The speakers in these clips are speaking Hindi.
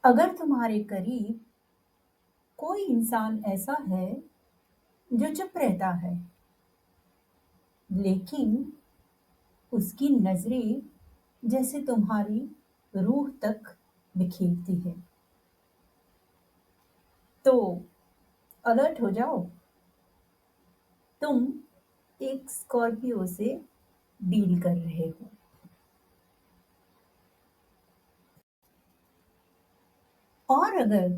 अगर तुम्हारे करीब कोई इंसान ऐसा है जो चुप रहता है लेकिन उसकी नजरें जैसे तुम्हारी रूह तक बिखेरती है, तो अलर्ट हो जाओ। तुम एक स्कॉर्पियो से डील कर रहे हो। और अगर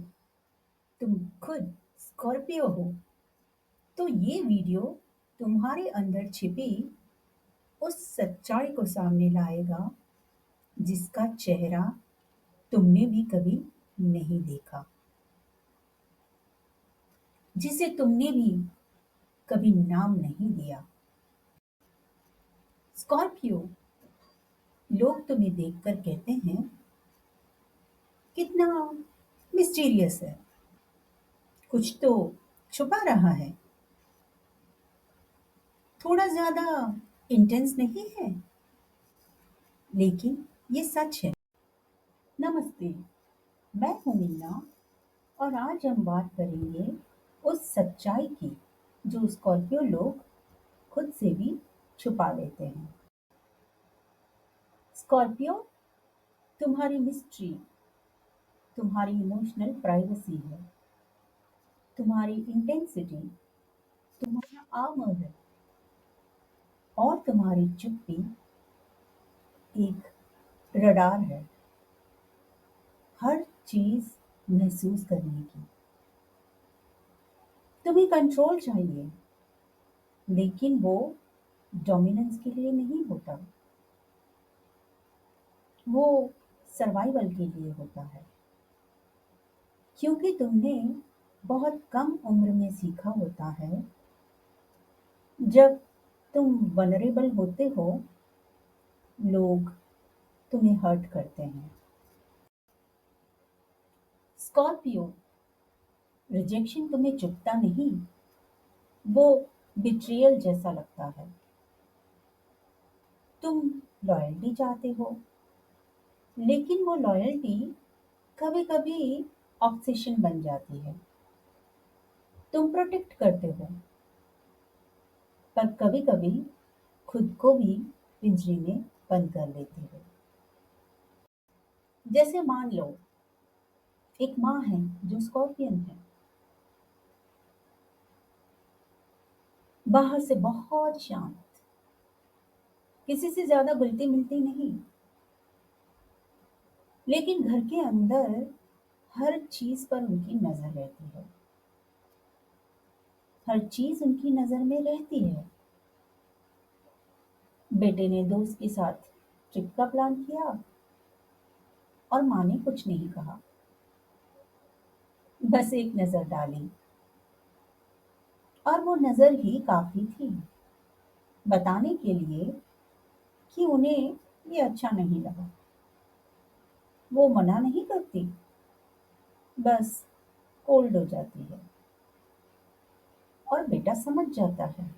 तुम खुद स्कॉर्पियो हो तो ये वीडियो तुम्हारे अंदर छिपी उस सच्चाई को सामने लाएगा जिसका चेहरा तुमने भी कभी नहीं देखा, जिसे तुमने भी कभी नाम नहीं दिया। स्कॉर्पियो, लोग तुम्हें देखकर कहते हैं कितना मिस्टीरियस है, कुछ तो छुपा रहा है, थोड़ा ज्यादा इंटेंस नहीं है। लेकिन ये सच है। नमस्ते, मैं हूं मीना और आज हम बात करेंगे उस सच्चाई की जो स्कॉर्पियो लोग खुद से भी छुपा लेते हैं। स्कॉर्पियो तुम्हारी मिस्ट्री, तुम्हारी इमोशनल प्राइवेसी है, तुम्हारी इंटेंसिटी, तुम्हारा आर्मर है और तुम्हारी चुप्पी एक रडार है हर चीज महसूस करने की। तुम्हें कंट्रोल चाहिए, लेकिन वो डोमिनेंस के लिए नहीं होता, वो सर्वाइवल के लिए होता है। क्योंकि तुमने बहुत कम उम्र में सीखा होता है, जब तुम वनरेबल होते हो लोग तुम्हें हर्ट करते हैं। स्कॉर्पियो, रिजेक्शन तुम्हें चुभता नहीं, वो बिट्रियल जैसा लगता है। तुम लॉयल्टी चाहते हो, लेकिन वो लॉयल्टी कभी कभी ऑब्सेशन बन जाती है। तुम प्रोटेक्ट करते हो, पर कभी कभी खुद को भी पिंजरे में बंद कर लेते हो। जैसे मान लो एक माँ है जो स्कॉर्पियन है, बाहर से बहुत शांत, किसी से ज्यादा घुलती मिलती नहीं, लेकिन घर के अंदर हर चीज पर उनकी नजर रहती है। हर चीज उनकी नजर में रहती है। बेटे ने दोस्त के साथ ट्रिप का प्लान किया और माँ ने कुछ नहीं कहा, बस एक नजर डाली, और वो नजर ही काफी थी बताने के लिए कि उन्हें ये अच्छा नहीं लगा। वो मना नहीं करती, बस कोल्ड हो जाती है और बेटा समझ जाता है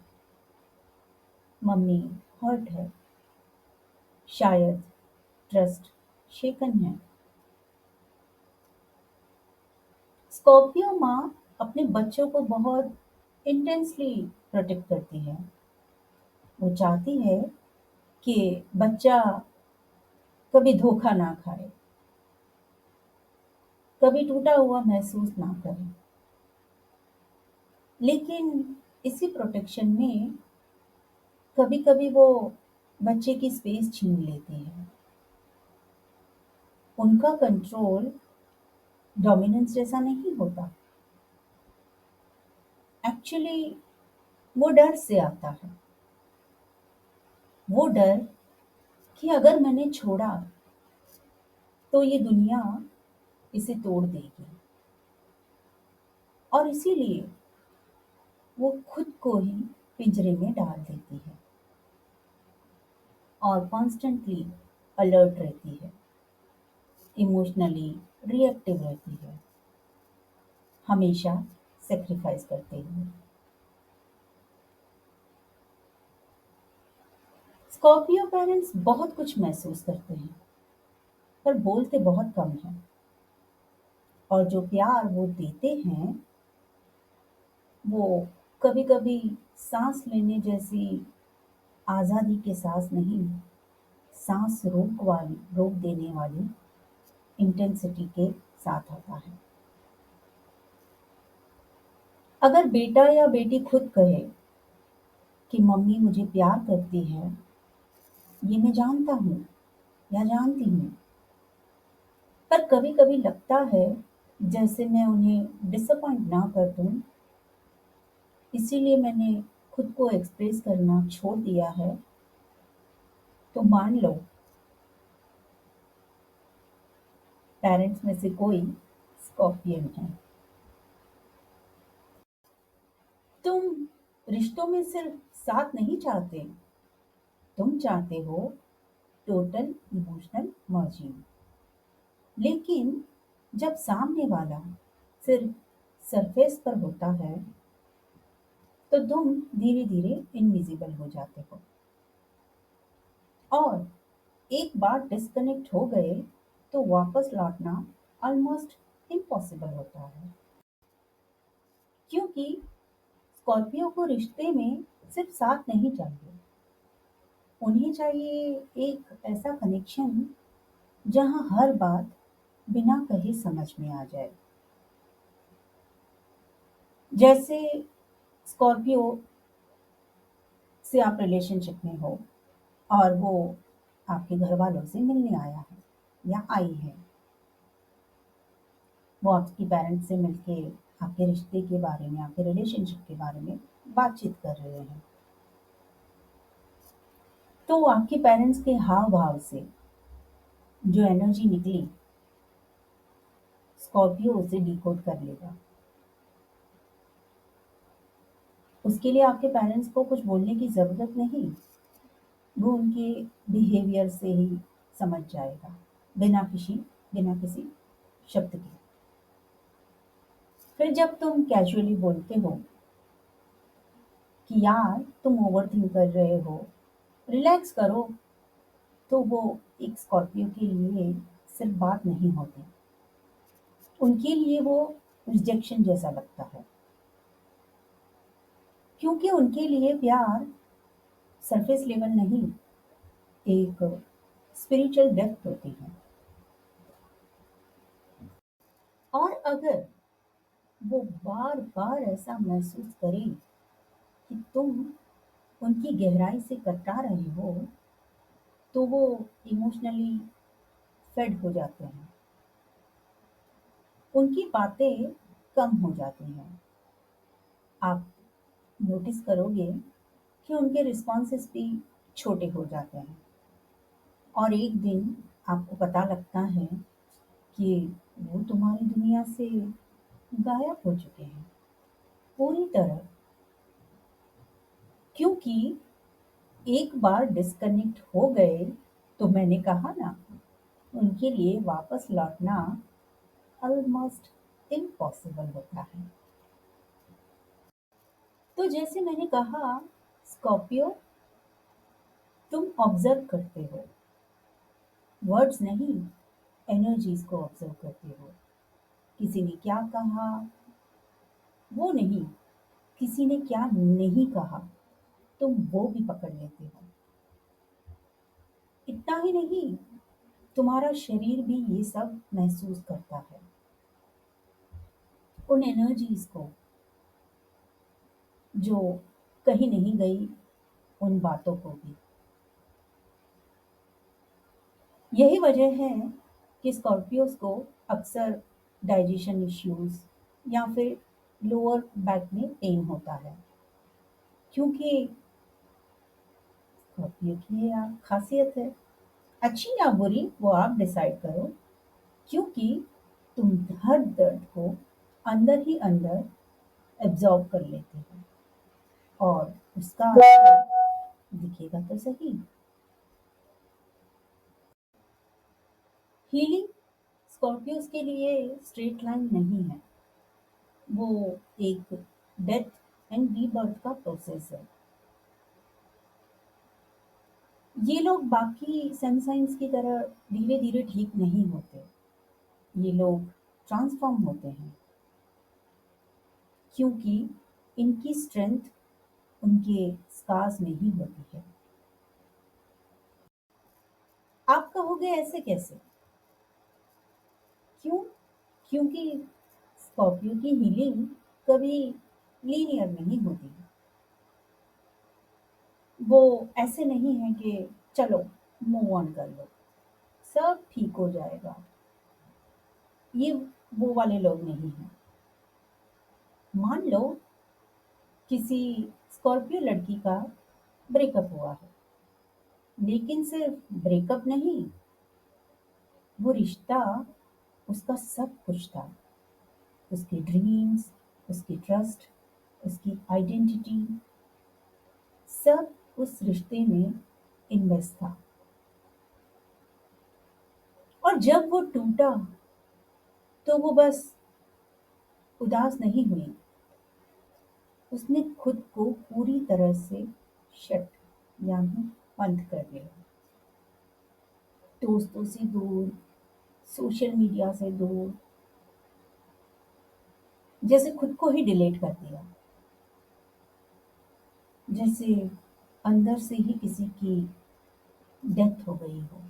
मम्मी हर्ट है, शायद ट्रस्ट शेकन है। स्कॉर्पियो माँ अपने बच्चों को बहुत इंटेंसली प्रोटेक्ट करती है। वो चाहती है कि बच्चा कभी धोखा ना खाए, कभी टूटा हुआ महसूस ना करे। लेकिन इसी प्रोटेक्शन में कभी कभी वो बच्चे की स्पेस छीन लेती है। उनका कंट्रोल डोमिनेंस जैसा नहीं होता, एक्चुअली वो डर से आता है। वो डर कि अगर मैंने छोड़ा तो ये दुनिया इसे तोड़ देगी, और इसीलिए वो खुद को ही पिंजरे में डाल देती है और कॉन्स्टेंटली अलर्ट रहती है, इमोशनली रिएक्टिव रहती है, हमेशा सेक्रीफाइस करते हुए। स्कॉर्पियो पेरेंट्स बहुत कुछ महसूस करते हैं, पर बोलते बहुत कम हैं। और जो प्यार वो देते हैं वो कभी-कभी सांस लेने जैसी आज़ादी के सांस नहीं, सांस रोक देने वाली इंटेंसिटी के साथ आता है। अगर बेटा या बेटी खुद कहे कि मम्मी मुझे प्यार करती है, ये मैं जानता हूँ या जानती हूँ, पर कभी-कभी लगता है जैसे मैं उन्हें डिसअपॉइंट ना कर दूँ, इसीलिए मैंने खुद को एक्सप्रेस करना छोड़ दिया है। तो मान लो पेरेंट्स में से कोई स्कॉर्पियन है। तुम रिश्तों में सिर्फ साथ नहीं चाहते, तुम चाहते हो टोटल इमोशनल मर्जिंग। लेकिन जब सामने वाला सिर्फ सरफेस पर होता है, तो तुम धीरे-धीरे इनविजिबल हो जाते हो और एक बार डिस्कनेक्ट हो गए तो वापस लौटना ऑलमोस्ट इम्पॉसिबल होता है। क्योंकि स्कॉर्पियो को रिश्ते में सिर्फ साथ नहीं चाहिए, उन्हें चाहिए एक ऐसा कनेक्शन जहाँ हर बात बिना कहे समझ में आ जाए। जैसे स्कॉर्पियो से आप रिलेशनशिप में हो और वो आपके घर वालों से मिलने आया है या आई है। वो आपकी पेरेंट्स से मिलके आपके रिश्ते के बारे में, आपके रिलेशनशिप के बारे में बातचीत कर रहे हैं। तो आपके पेरेंट्स के हाव-भाव से जो एनर्जी निकली, स्कॉर्पियो उसे डिकोड कर लेगा। उसके लिए आपके पेरेंट्स को कुछ बोलने की ज़रूरत नहीं, वो उनके बिहेवियर से ही समझ जाएगा, बिना किसी शब्द के। फिर जब तुम कैजुअली बोलते हो कि यार तुम ओवरथिंक कर रहे हो, रिलैक्स करो, तो वो एक स्कॉर्पियो के लिए सिर्फ बात नहीं होती, उनके लिए वो रिजेक्शन जैसा लगता है। क्योंकि उनके लिए प्यार सरफेस लेवल नहीं, एक स्पिरिचुअल डेप्थ होती है। और अगर वो बार-बार ऐसा महसूस करें कि तुम उनकी गहराई से कतरा रहे हो, तो वो इमोशनली फेड हो जाते हैं। उनकी बातें कम हो जाती हैं। आप नोटिस करोगे कि उनके रिस्पॉन्सेस भी छोटे हो जाते हैं और एक दिन आपको पता लगता है कि वो तुम्हारी दुनिया से गायब हो चुके हैं पूरी तरह। क्योंकि एक बार डिस्कनेक्ट हो गए तो मैंने कहा ना, उनके लिए वापस लौटना ऑलमोस्ट इम्पॉसिबल होता है। तो जैसे मैंने कहा, स्कॉर्पियो तुम ऑब्जर्व करते हो, वर्ड्स नहीं, एनर्जीज को ऑब्जर्व करते हो। किसी ने क्या कहा वो नहीं, किसी ने क्या नहीं कहा तुम वो भी पकड़ लेते हो। इतना ही नहीं, तुम्हारा शरीर भी ये सब महसूस करता है, उन एनर्जीज को जो कहीं नहीं गई, उन बातों को भी। यही वजह है कि स्कॉर्पियोज को अक्सर डाइजेशन इश्यूज या फिर लोअर बैक में पेन होता है। क्योंकि स्कॉर्पियो की ये खासियत है, अच्छी या बुरी वो आप डिसाइड करो। क्योंकि तुम हर दर्द को अंदर ही अंदर एब्जॉर्ब कर लेते हो और उसका असर दिखेगा तो सही। हीलिंग स्कॉर्पियोज के लिए स्ट्रेट लाइन नहीं है, वो एक डेथ एंड रीबर्थ का प्रोसेस है। ये लोग बाकी सन साइंस की तरह धीरे धीरे ठीक नहीं होते, ये लोग ट्रांसफॉर्म होते हैं, क्योंकि इनकी स्ट्रेंथ उनके स्कार्स में ही होती है। आप कहोगे ऐसे कैसे? क्यों? क्योंकि स्कॉर्पियो की हीलिंग कभी लीनियर नहीं होती। वो ऐसे नहीं है कि चलो मूव ऑन कर लो, सब ठीक हो जाएगा। ये वो वाले लोग नहीं हैं। मान लो किसी स्कॉर्पियो लड़की का ब्रेकअप हुआ है, लेकिन सिर्फ ब्रेकअप नहीं, वो रिश्ता उसका सब कुछ था। उसके ड्रीम्स, उसकी ट्रस्ट, उसकी आइडेंटिटी, सब उस रिश्ते में इन्वेस्ट था। और जब वो टूटा तो वो बस उदास नहीं हुई, उसने खुद को पूरी तरह से शट यानी बंद कर दिया। दोस्तों से दूर, सोशल मीडिया से दूर, जैसे खुद को ही डिलीट कर दिया। जैसे अंदर से ही किसी की डेथ हो गई हो।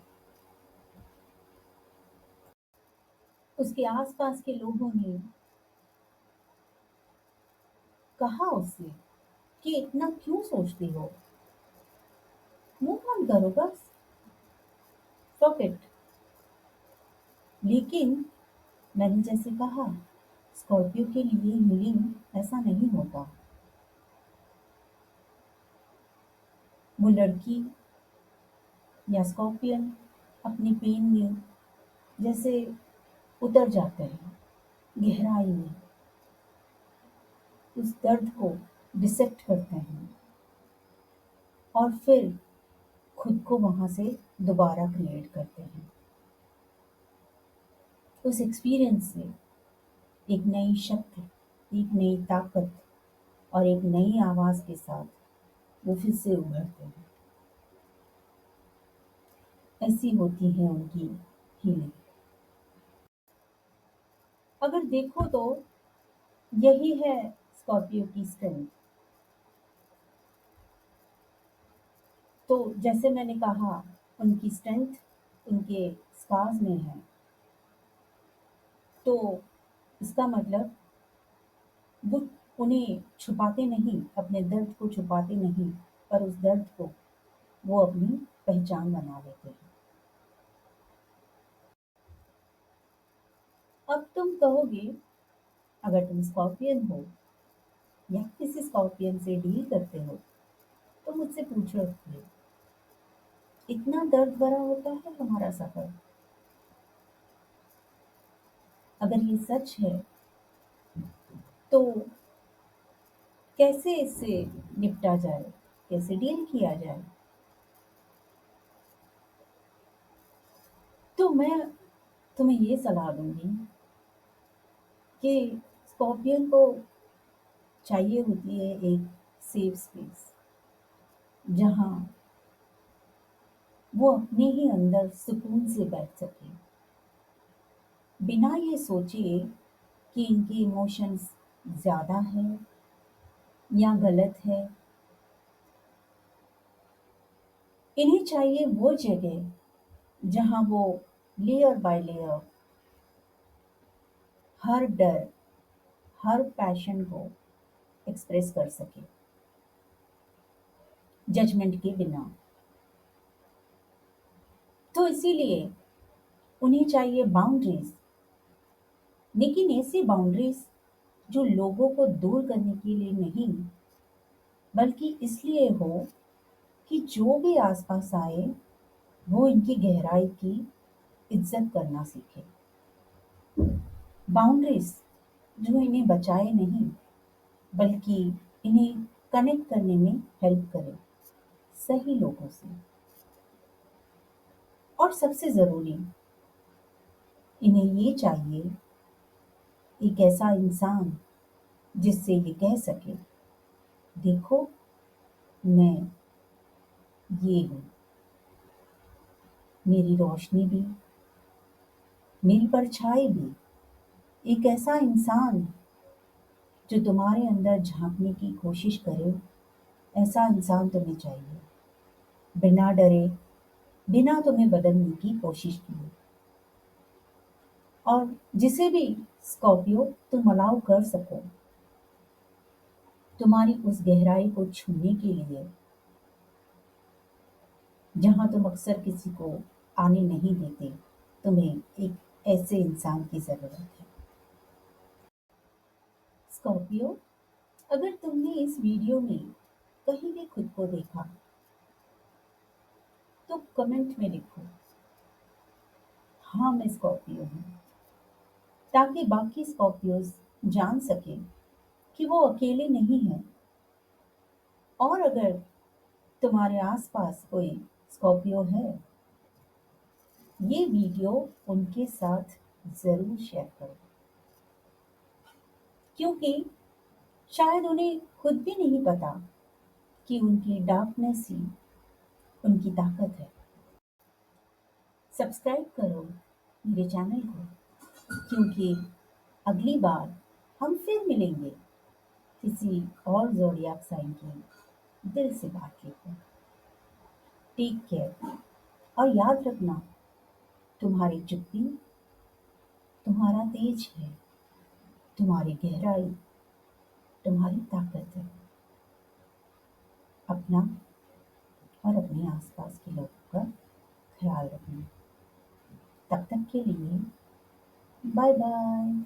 उसके आसपास के लोगों ने कहा उससे कि इतना क्यों सोचती हो, मूव ऑन करो बस, फॉरगेट इट। लेकिन मैंने जैसे कहा, स्कॉर्पियो के लिए हीलिंग ऐसा नहीं होता। वो लड़की या स्कॉर्पियन अपनी पेन में जैसे उतर जाते हैं गहराई में, उस दर्द को डिसेक्ट करते हैं और फिर खुद को वहां से दोबारा क्रिएट करते हैं। उस एक्सपीरियंस से एक नई शक्ति, एक नई ताकत और एक नई आवाज के साथ वो फिर से उभरते हैं। ऐसी होती है उनकी हीलिंग। अगर देखो तो यही है स्कॉर्पियो की स्ट्रेंथ। तो जैसे मैंने कहा, उनकी स्ट्रेंथ उनके स्कार्स में है। तो इसका मतलब वो उन्हें छुपाते नहीं, अपने दर्द को छुपाते नहीं, पर उस दर्द को वो अपनी पहचान बना लेते हैं। अब तुम कहोगे, अगर तुम स्कॉर्पियन हो या किसी स्कॉर्पियन से डील करते हो तो मुझसे पूछो कि इतना दर्द भरा होता है हमारा सफर? अगर ये सच है तो कैसे इससे निपटा जाए, कैसे डील किया जाए? तो मैं तुम्हें ये सलाह दूंगी कि स्कॉर्पियन को चाहिए होती है एक सेफ स्पेस, जहाँ वो अपने ही अंदर सुकून से बैठ सके, बिना ये सोचे कि इनकी इमोशंस ज़्यादा है या गलत है। इन्हें चाहिए वो जगह जहाँ वो लेयर बाय लेयर हर डर, हर पैशन को एक्सप्रेस कर सके, जजमेंट के बिना। तो इसीलिए उन्हें चाहिए बाउंड्रीज, लेकिन ऐसी बाउंड्रीज जो लोगों को दूर करने के लिए नहीं, बल्कि इसलिए हो कि जो भी आसपास आए वो इनकी गहराई की इज्जत करना सीखे। बाउंड्रीज जो इन्हें बचाए नहीं, बल्कि इन्हें कनेक्ट करने में हेल्प करे सही लोगों से। और सबसे जरूरी, इन्हें ये चाहिए एक ऐसा इंसान जिससे ये कह सके, देखो मैं ये हूँ, मेरी रोशनी भी, मेरी परछाई भी, एक ऐसा इंसान जो तुम्हारे अंदर झांकने की कोशिश करे, ऐसा इंसान तुम्हें चाहिए, बिना डरे, बिना तुम्हें बदलने की कोशिश किए। और जिसे भी स्कॉर्पियो तुम अलाउ कर सको, तुम्हारी उस गहराई को छूने के लिए, जहां तुम अक्सर किसी को आने नहीं देते, तुम्हें एक ऐसे इंसान की जरूरत है। स्कॉर्पियो, अगर तुमने इस वीडियो में कहीं भी खुद को देखा, तो कमेंट में लिखो, हाँ मैं स्कॉर्पियो हूँ, ताकि बाकी स्कॉर्पियोज जान सके कि वो अकेले नहीं हैं। और अगर तुम्हारे आसपास कोई स्कॉर्पियो है, ये वीडियो उनके साथ जरूर शेयर करो, क्योंकि शायद उन्हें खुद भी नहीं पता कि उनकी डार्कनेस ही उनकी ताकत है। सब्सक्राइब करो मेरे चैनल को, क्योंकि अगली बार हम फिर मिलेंगे किसी और ज़ोडिएक साइन की दिल से बात लेकर। टेक केयर, और याद रखना, तुम्हारी चुप्पी तुम्हारा तेज है, तुम्हारी गहराई तुम्हारी ताकत है। अपना और अपने आसपास के लोगों का ख्याल रखना। तब तक के लिए बाय बाय।